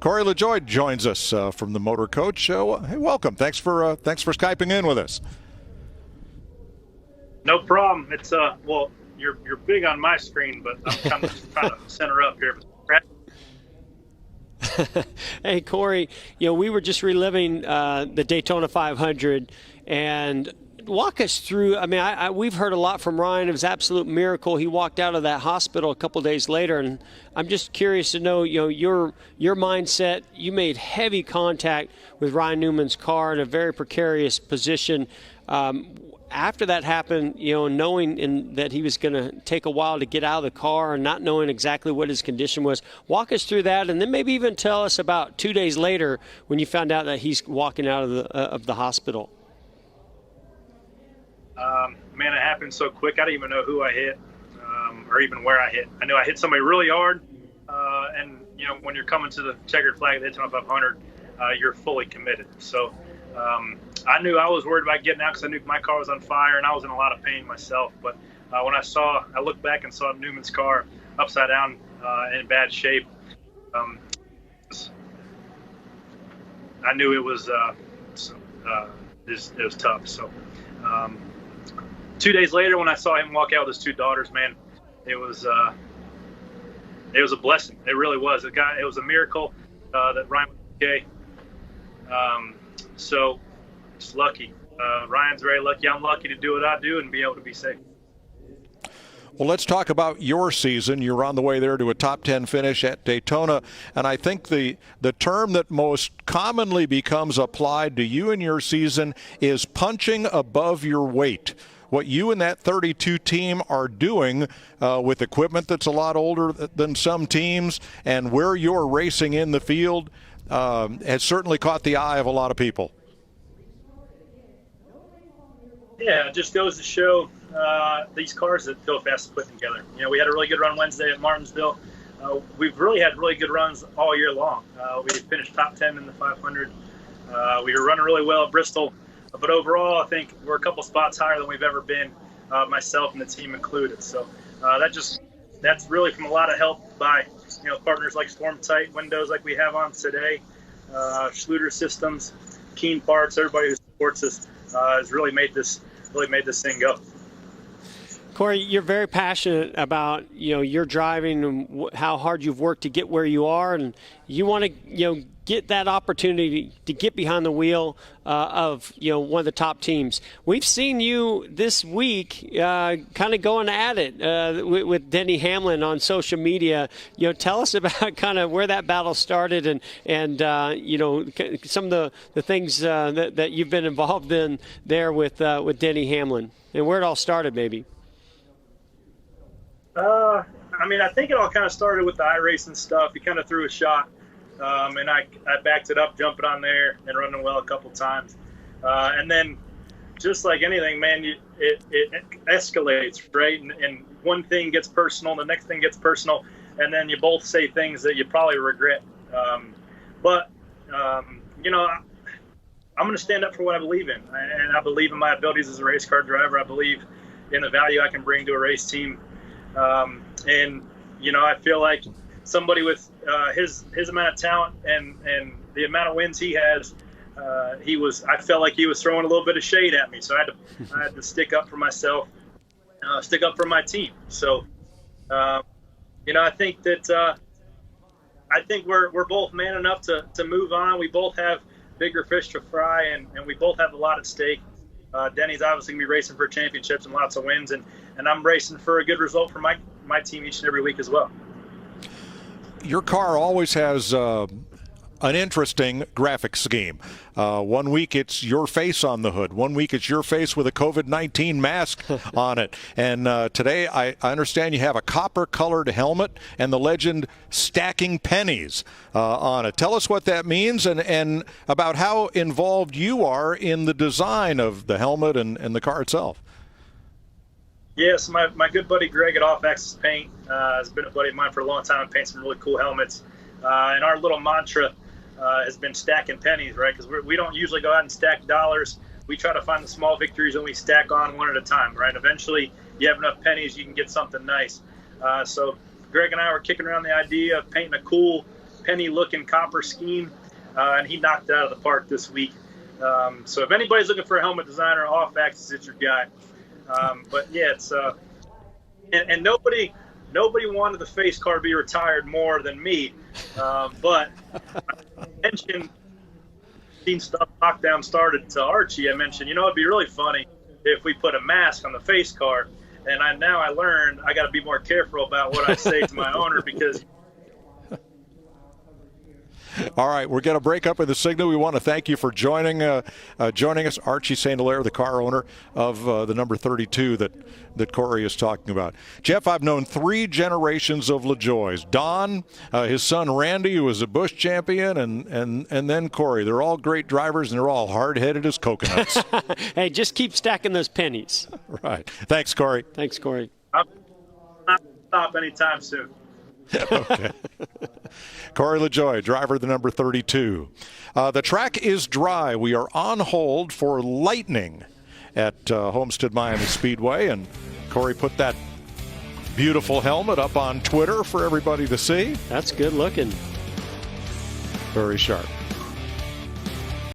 Corey LaJoy joins us from the Motor Coach. Hey, welcome. Thanks for Skyping in with us. No problem. It's well, you're big on my screen, but I'm kind of just trying to center up here. Hey, Corey, we were just reliving the Daytona 500, and walk us through. I mean, we've heard a lot from Ryan. It was an absolute miracle. He walked out of that hospital a couple days later, and I'm just curious to know, your mindset. You made heavy contact with Ryan Newman's car in a very precarious position. After that happened, knowing that he was going to take a while to get out of the car and not knowing exactly what his condition was, walk us through that, and then maybe even tell us about 2 days later when you found out that he's walking out of the hospital. Man, it happened so quick. I didn't even know who I hit or even where I hit. I knew I hit somebody really hard, and when you're coming to the checkered flag at the Daytona 500, you're fully committed. So I knew I was worried about getting out because I knew my car was on fire and I was in a lot of pain myself. But when I looked back and saw Newman's car upside down in bad shape, I knew it was tough. So 2 days later, when I saw him walk out with his two daughters, man, it was a blessing. It really was. It was a miracle that Ryan was okay. So just lucky. Ryan's very lucky. I'm lucky to do what I do and be able to be safe. Well, let's talk about your season. You're on the way there to a top 10 finish at Daytona, and I think the term that most commonly becomes applied to you and your season is punching above your weight. What you and that 32 team are doing with equipment that's a lot older than some teams and where you're racing in the field has certainly caught the eye of a lot of people. Yeah, it just goes to show these cars that Phil Fast put together. We had a really good run Wednesday at Martinsville. We've really had really good runs all year long. We finished top 10 in the 500. We were running really well at Bristol. But overall, I think we're a couple spots higher than we've ever been, myself and the team included. So that's really from a lot of help by partners like Storm Tight Windows like we have on today, Schluter Systems, Keen Parts, everybody who supports us has really made this thing go. Corey, you're very passionate about your driving and how hard you've worked to get where you are, and you want to get that opportunity to get behind the wheel of one of the top teams. We've seen you this week kind of going at it with Denny Hamlin on social media. Tell us about kind of where that battle started and some of the things that you've been involved in there with Denny Hamlin and where it all started maybe. I think it all kind of started with the iRacing stuff. He kind of threw a shot, and I backed it up, jumping on there and running well a couple times. And then, just like anything, man, it escalates, right? And one thing gets personal, the next thing gets personal, and then you both say things that you probably regret. I'm going to stand up for what I believe in, and I believe in my abilities as a race car driver. I believe in the value I can bring to a race team. I feel like somebody with his amount of talent and the amount of wins he has, I felt like he was throwing a little bit of shade at me. So I had to stick up for myself, stick up for my team. So, I think that I think we're both man enough to move on. We both have bigger fish to fry, and we both have a lot at stake. Denny's obviously going to be racing for championships and lots of wins, and I'm racing for a good result for my team each and every week as well. Your car always has an interesting graphic scheme. 1 week it's your face on the hood. 1 week it's your face with a COVID-19 mask on it. And today I understand you have a copper-colored helmet and the legend "Stacking Pennies" on it. Tell us what that means and about how involved you are in the design of the helmet and the car itself. Yes, my good buddy Greg at Off Axis Paint has been a buddy of mine for a long time and paints some really cool helmets. And our little mantra has been stacking pennies, right? Because we don't usually go out and stack dollars. We try to find the small victories and we stack on one at a time, right? Eventually, you have enough pennies, you can get something nice. So Greg and I were kicking around the idea of painting a cool penny-looking copper scheme, and he knocked it out of the park this week. So if anybody's looking for a helmet designer, off axis, it's your guy. But yeah, it's and nobody wanted the face car to be retired more than me. But I mentioned stuff lockdown started to Archie. I mentioned, it'd be really funny if we put a mask on the face car. And I learned I got to be more careful about what I say to my owner because. All right, we're going to break up with the signal. We want to thank you for joining us, Archie St. Hilaire, the car owner of the number 32 that Corey is talking about. Jeff, I've known 3 generations of LaJoys. Don, his son Randy, who was a Busch champion, and then Corey. They're all great drivers, and they're all hard-headed as coconuts. Hey, just keep stacking those pennies. Right. Thanks, Corey. Thanks, Corey. I'm not going to stop anytime soon. Okay. Corey LaJoy, driver of the number 32. The track is dry. We are on hold for lightning at Homestead Miami Speedway, and Corey put that beautiful helmet up on Twitter for everybody to see. That's good looking. Very sharp.